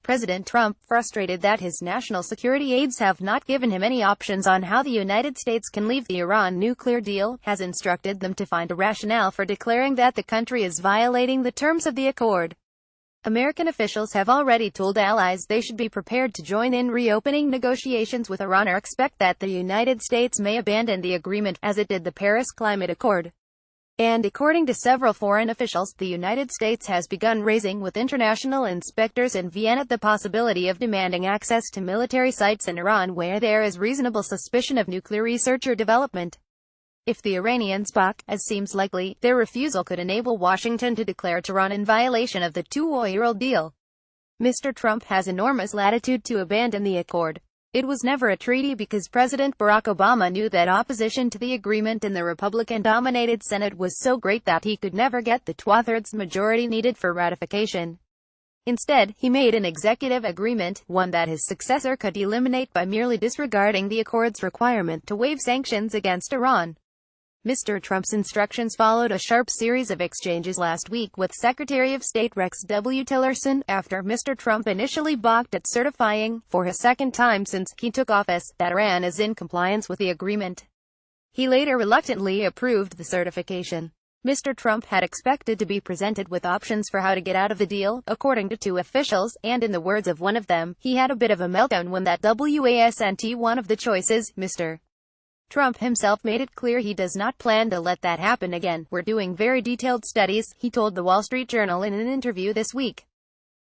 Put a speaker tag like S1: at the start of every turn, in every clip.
S1: President Trump, frustrated that his national security aides have not given him any options on how the United States can leave the Iran nuclear deal, has instructed them to find a rationale for declaring that the country is violating the terms of the accord. American officials have already told allies they should be prepared to join in reopening negotiations with Iran or expect that the United States may abandon the agreement, as it did the Paris Climate Accord. And according to several foreign officials, the United States has begun raising with international inspectors in Vienna the possibility of demanding access to military sites in Iran where there is reasonable suspicion of nuclear research or development. If the Iranians balk, as seems likely, their refusal could enable Washington to declare Tehran in violation of the two-oil deal. Mr. Trump has enormous latitude to abandon the accord. It was never a treaty because President Barack Obama knew that opposition to the agreement in the Republican-dominated Senate was so great that he could never get the two-thirds majority needed for ratification. Instead, he made an executive agreement, one that his successor could eliminate by merely disregarding the accord's requirement to waive sanctions against Iran. Mr. Trump's instructions followed a sharp series of exchanges last week with Secretary of State Rex W. Tillerson, after Mr. Trump initially balked at certifying, for his second time since he took office, that Iran is in compliance with the agreement. He later reluctantly approved the certification. Mr. Trump had expected to be presented with options for how to get out of the deal, according to two officials, and in the words of one of them, he had a bit of a meltdown when that wasn't one of the choices. Mr. Trump himself made it clear he does not plan to let that happen again. "We're doing very detailed studies," he told the Wall Street Journal in an interview this week.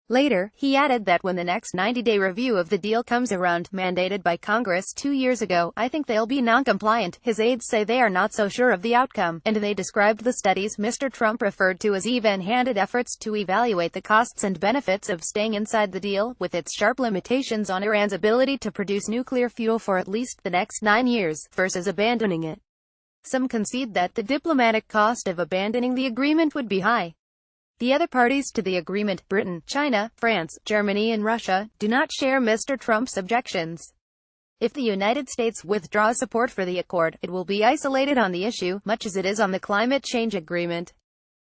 S1: Later, he added that when the next 90-day review of the deal comes around, mandated by Congress 2 years ago, I think they'll be non-compliant. His aides say they are not so sure of the outcome, and they described the studies Mr. Trump referred to as even-handed efforts to evaluate the costs and benefits of staying inside the deal, with its sharp limitations on Iran's ability to produce nuclear fuel for at least the next 9 years, versus abandoning it. Some concede that the diplomatic cost of abandoning the agreement would be high. The other parties to the agreement, Britain, China, France, Germany and Russia, do not share Mr. Trump's objections. If the United States withdraws support for the accord, it will be isolated on the issue, much as it is on the climate change agreement.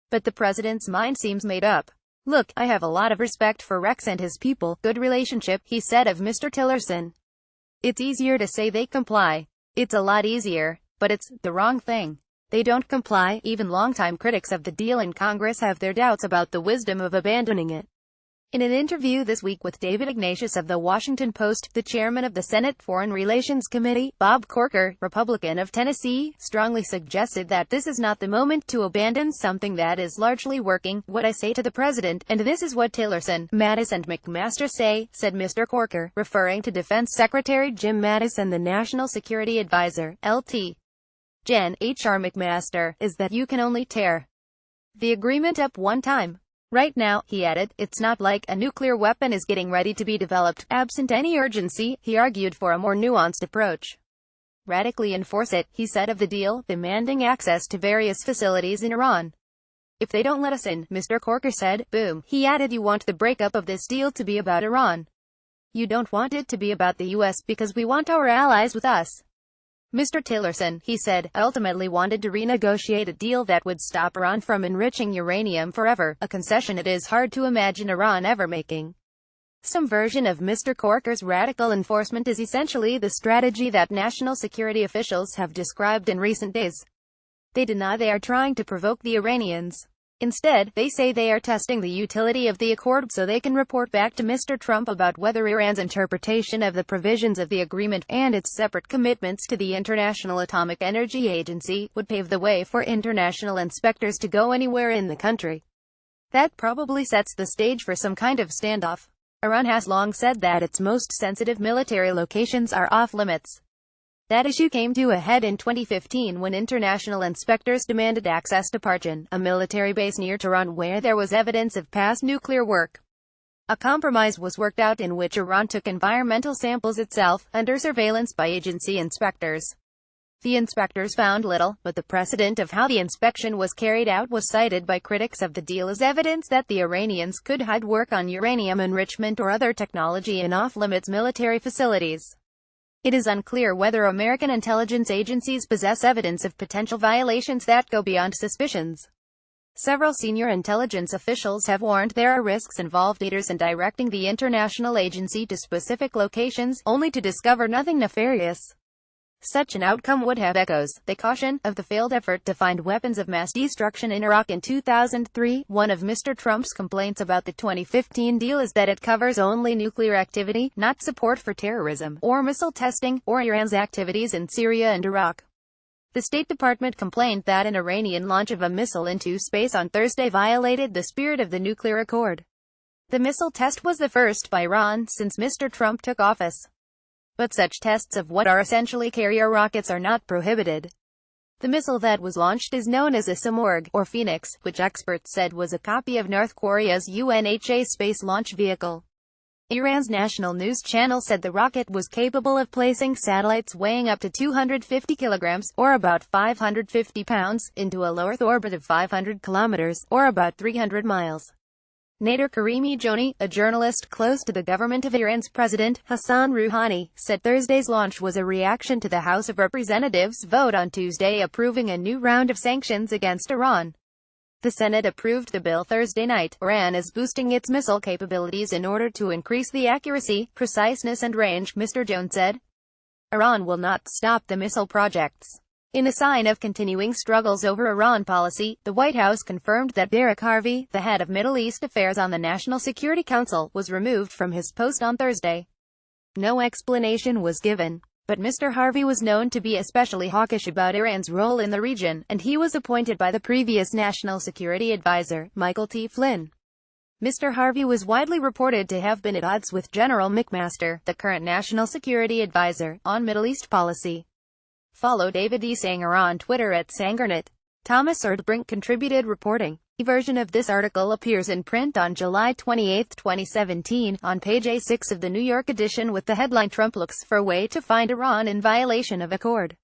S1: But the president's mind seems made up. "Look, I have a lot of respect for Rex and his people, good relationship," he said of Mr. Tillerson. "It's easier to say they comply. It's a lot easier, but it's the wrong thing. They don't comply." Even longtime critics of the deal in Congress have their doubts about the wisdom of abandoning it. In an interview this week with David Ignatius of The Washington Post, the chairman of the Senate Foreign Relations Committee, Bob Corker, Republican of Tennessee, strongly suggested that this is not the moment to abandon something that is largely working. "What I say to the president, and this is what Tillerson, Mattis and McMaster say," said Mr. Corker, referring to Defense Secretary Jim Mattis and the National Security Advisor, Lt. Gen. H.R. McMaster, "is that you can only tear the agreement up one time. Right now," he added, "it's not like a nuclear weapon is getting ready to be developed. Absent any urgency," he argued for a more nuanced approach. "Radically enforce it," he said of the deal, demanding access to various facilities in Iran. "If they don't let us in," Mr. Corker said, "boom." He added, "You want the breakup of this deal to be about Iran. You don't want it to be about the U.S. because we want our allies with us." Mr. Tillerson, he said, ultimately wanted to renegotiate a deal that would stop Iran from enriching uranium forever, a concession it is hard to imagine Iran ever making. Some version of Mr. Corker's radical enforcement is essentially the strategy that national security officials have described in recent days. They deny they are trying to provoke the Iranians. Instead, they say they are testing the utility of the accord so they can report back to Mr. Trump about whether Iran's interpretation of the provisions of the agreement, and its separate commitments to the International Atomic Energy Agency, would pave the way for international inspectors to go anywhere in the country. That probably sets the stage for some kind of standoff. Iran has long said that its most sensitive military locations are off-limits. That issue came to a head in 2015 when international inspectors demanded access to Parchin, a military base near Tehran where there was evidence of past nuclear work. A compromise was worked out in which Iran took environmental samples itself, under surveillance by agency inspectors. The inspectors found little, but the precedent of how the inspection was carried out was cited by critics of the deal as evidence that the Iranians could hide work on uranium enrichment or other technology in off-limits military facilities. It is unclear whether American intelligence agencies possess evidence of potential violations that go beyond suspicions. Several senior intelligence officials have warned there are risks involved leaders in directing the international agency to specific locations, only to discover nothing nefarious. Such an outcome would have echoes, they caution, of the failed effort to find weapons of mass destruction in Iraq in 2003. One of Mr. Trump's complaints about the 2015 deal is that it covers only nuclear activity, not support for terrorism, or missile testing, or Iran's activities in Syria and Iraq. The State Department complained that an Iranian launch of a missile into space on Thursday violated the spirit of the nuclear accord. The missile test was the first by Iran since Mr. Trump took office. But such tests of what are essentially carrier rockets are not prohibited. The missile that was launched is known as a Simorgh, or Phoenix, which experts said was a copy of North Korea's UNH space launch vehicle. Iran's national news channel said the rocket was capable of placing satellites weighing up to 250 kilograms, or about 550 pounds, into a low Earth orbit of 500 kilometers, or about 300 miles. Nader Karimi Joni, a journalist close to the government of Iran's President Hassan Rouhani, said Thursday's launch was a reaction to the House of Representatives' vote on Tuesday approving a new round of sanctions against Iran. The Senate approved the bill Thursday night. Iran is boosting its missile capabilities in order to increase the accuracy, preciseness and range, Mr. Jones said. Iran will not stop the missile projects. In a sign of continuing struggles over Iran policy, the White House confirmed that Derek Harvey, the head of Middle East affairs on the National Security Council, was removed from his post on Thursday. No explanation was given. But Mr. Harvey was known to be especially hawkish about Iran's role in the region, and he was appointed by the previous National Security Advisor, Michael T. Flynn. Mr. Harvey was widely reported to have been at odds with General McMaster, the current National Security Advisor, on Middle East policy. Follow David E. Sanger on Twitter at Sangernet. Thomas Erdbrink contributed reporting. A version of this article appears in print on July 28, 2017, on page A6 of the New York edition with the headline Trump looks for way to find Iran in violation of accord.